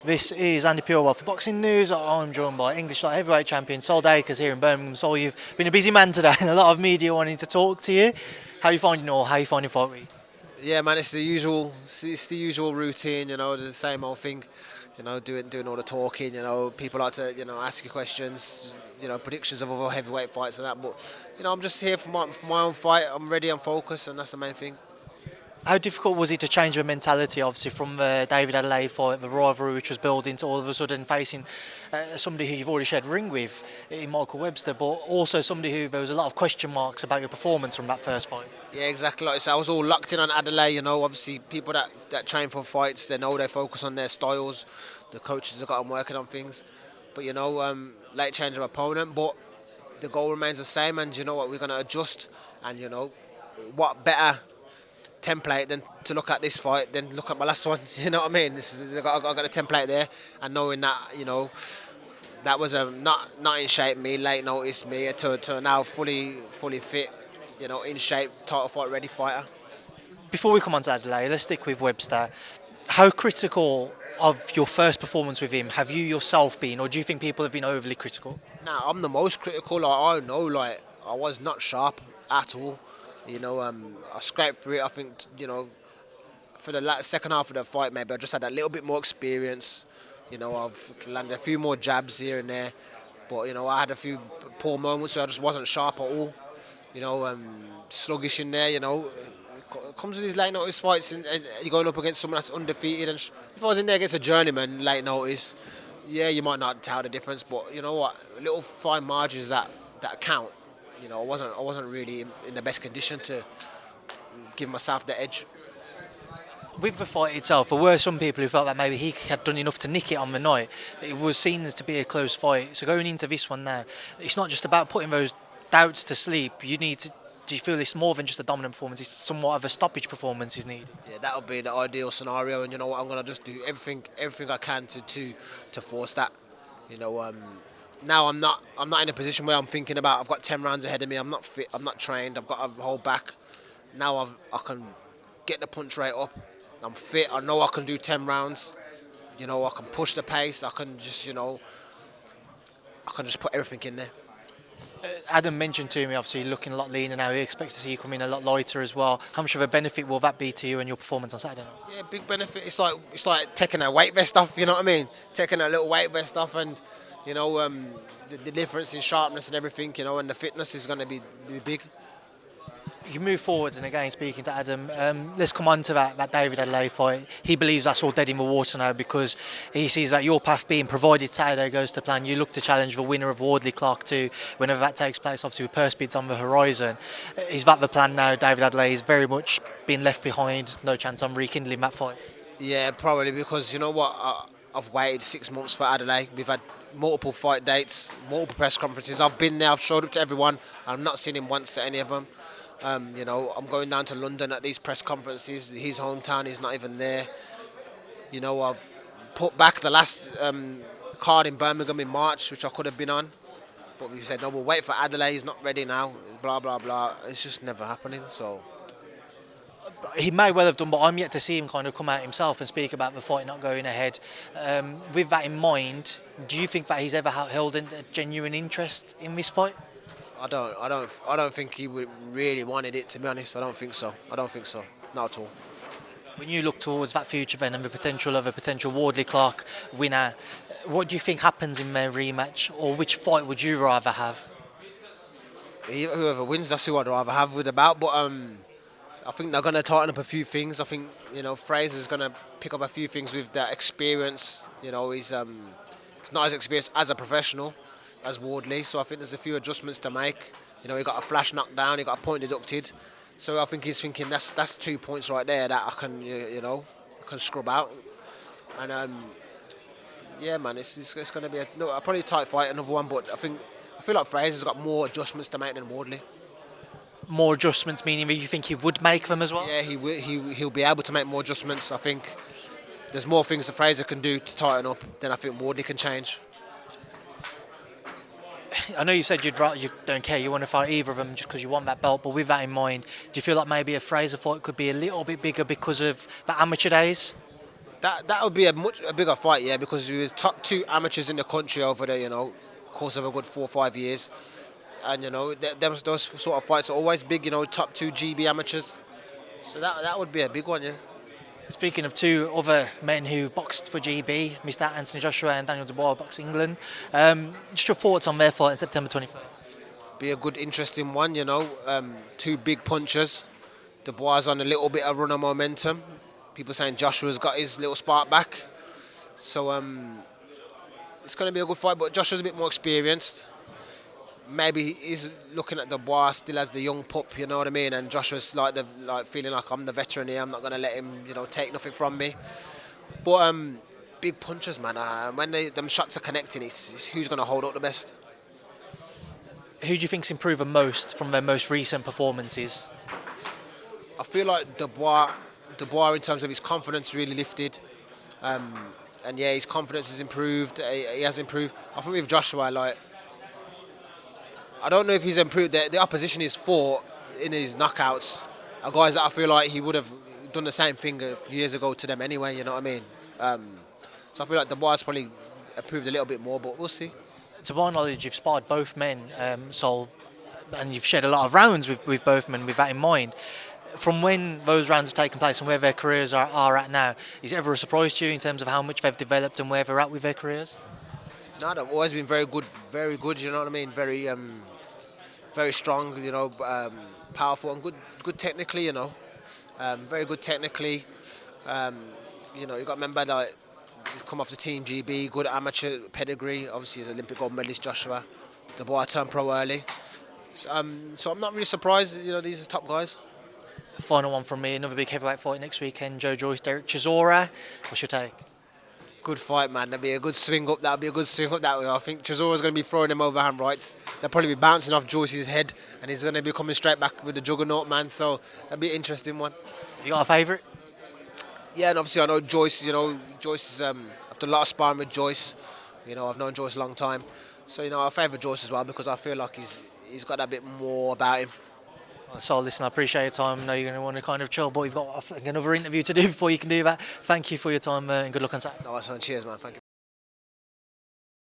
This is Andi Purewal for Boxing News. I'm joined by English light heavyweight champion Dacres here in Birmingham. Sol, you've been a busy man today and a lot of media wanting to talk to you. How are you finding it all? How are you finding fight week? Yeah, man, it's the usual routine, the same old thing, doing all the talking, people like to, ask you questions, predictions of other heavyweight fights and that, but, I'm just here for my own fight. I'm ready, I'm focused, and that's the main thing. How difficult was it to change the mentality, obviously, from the David Adeleye fight, the rivalry which was building, to all of a sudden facing somebody who you've already shared ring with in Michael Webster, but also somebody who there was a lot of question marks about your performance from that first fight? Yeah, exactly. Like I said, I was all locked in on Adelaide. Obviously people that train for fights, they know they focus on their styles. The coaches have got them working on things, but late change of opponent, but the goal remains the same. And you know what, we're going to adjust. And what better template than to look at this fight than look at my last one. You know what I mean? I got a template there, and knowing that that was a not in shape me, late notice me, to now fully fit, in shape, title fight ready fighter. Before we come on to Adelaide, let's stick with Webster. How critical of your first performance with him have you yourself been, or do you think people have been overly critical? Now I'm the most critical. Like, I know, like I was not sharp at all. I scraped through it. I think for the second half of the fight, maybe I just had a little bit more experience. I've landed a few more jabs here and there, but I had a few poor moments where I just wasn't sharp at all. Sluggish in there. It comes with these late notice fights, and you're going up against someone that's undefeated. And if I was in there against a journeyman late notice, yeah, you might not tell the difference, but you know what? Little fine margins that count. I wasn't really in the best condition to give myself the edge. With the fight itself, there were some people who felt that maybe he had done enough to nick it on the night. It was seen as to be a close fight. So going into this one now, it's not just about putting those doubts to sleep. Do you feel it's more than just a dominant performance? It's somewhat of a stoppage performance is needed. Yeah, that would be the ideal scenario, and you know what? I'm gonna just do everything I can to force that. Now I'm not in a position where I'm thinking about I've got 10 rounds ahead of me. I'm not fit. I'm not trained. I've got to hold back. Now I can get the punch rate up. I'm fit. I know I can do 10 rounds. I can push the pace. I can just put everything in there. Adam mentioned to me, obviously, looking a lot leaner now. He expects to see you come in a lot lighter as well. How much of a benefit will that be to you and your performance on Saturday night? Yeah, big benefit. It's like taking a weight vest off. You know what I mean? Taking a little weight vest off, and the difference in sharpness and everything. And the fitness is going to be big. You move forwards, and again, speaking to Adam, let's come on to that David Adeleye fight. He believes that's all dead in the water now because he sees that your path being provided Saturday goes to plan. You look to challenge the winner of Wardley-Clarke too, whenever that takes place, obviously with purse bids on the horizon. Is that the plan now? David Adeleye is very much being left behind, no chance on rekindling that fight? Yeah, probably, because you know what? I've waited 6 months for Adelaide. We've had multiple fight dates, multiple press conferences. I've been there, I've showed up to everyone. I've not seen him once at any of them. I'm going down to London at these press conferences. His hometown, he's not even there. I've put back the last card in Birmingham in March, which I could have been on. But we said, no, we'll wait for Adelaide. He's not ready now. Blah, blah, blah. It's just never happening, so... He may well have done, but I'm yet to see him kind of come out himself and speak about the fight not going ahead. With that in mind, do you think that he's ever held a genuine interest in this fight? I don't think he would really wanted it, to be honest. I don't think so. Not at all. When you look towards that future then and the potential of a potential Wardley-Clarke winner, what do you think happens in their rematch, or which fight would you rather have? Whoever wins, that's who I'd rather have with the bout. But I think they're going to tighten up a few things. I think Frazer's going to pick up a few things with that experience. He's not as experienced as a professional as Wardley, so I think there's a few adjustments to make. He got a flash knockdown, he got a point deducted, so I think he's thinking that's 2 points right there that I can I can scrub out. And yeah, man, it's going to be a probably tight fight, another one, but I feel like Frazer's got more adjustments to make than Wardley. More adjustments, meaning that you think he would make them as well? Yeah, he'll be able to make more adjustments. I think there's more things that Frazer can do to tighten up than I think Wardley can change. I know you said you don't care, you want to fight either of them just because you want that belt, but with that in mind, do you feel like maybe a Frazer fight could be a little bit bigger because of the amateur days? That would be a bigger fight, yeah, because we were top two amateurs in the country over the course of a good 4 or 5 years, and those sort of fights are always big, top two GB amateurs. So that would be a big one, yeah. Speaking of two other men who boxed for GB, Mr. Anthony Joshua and Daniel Dubois, Boxing England, just your thoughts on their fight on September 21st? Be a good, interesting one, two big punchers. Dubois on a little bit of run of momentum. People saying Joshua's got his little spark back. So it's going to be a good fight, but Joshua's a bit more experienced. Maybe he's looking at Dubois still as the young pup, you know what I mean? And Joshua's like feeling like I'm the veteran here. I'm not going to let him, take nothing from me. But big punchers, man. When them shots are connecting, it's who's going to hold up the best. Who do you think's improved the most from their most recent performances? I feel like Dubois in terms of his confidence really lifted. And yeah, his confidence has improved. He has improved. I think with Joshua, I don't know if he's improved. The opposition he's fought in his knockouts are guys that I feel like he would have done the same thing years ago to them anyway, you know what I mean? So I feel like Dubois probably improved a little bit more, but we'll see. To my knowledge, you've sparred both men, Sol, and you've shared a lot of rounds with both men with that in mind. From when those rounds have taken place and where their careers are at now, is it ever a surprise to you in terms of how much they've developed and where they're at with their careers? No, they've always been very good, you know what I mean? Very strong, powerful and good technically, very good technically. You got to remember that he's come off the Team GB, good amateur pedigree. Obviously, he's Olympic gold medalist Joshua. Dubois turned pro early. So I'm not really surprised, these are top guys. Final one from me, another big heavyweight fight next weekend, Joyce, Derek Chisora. What's your take? Good fight, man. That'll be a good swing up. That way. I think Chisora's going to be throwing him overhand rights. They'll probably be bouncing off Joyce's head, and he's going to be coming straight back with the juggernaut, man. So that'll be an interesting one. You got a favourite? Yeah, and obviously I know Joyce. Joyce is I've done a lot of sparring with Joyce. I've known Joyce a long time. So I favour Joyce as well because I feel like he's got a bit more about him. So listen, I appreciate your time. I know you're going to want to kind of chill, but we've got another interview to do before you can do that. Thank you for your time and good luck on Saturday. Nice one. Cheers, man. Thank you.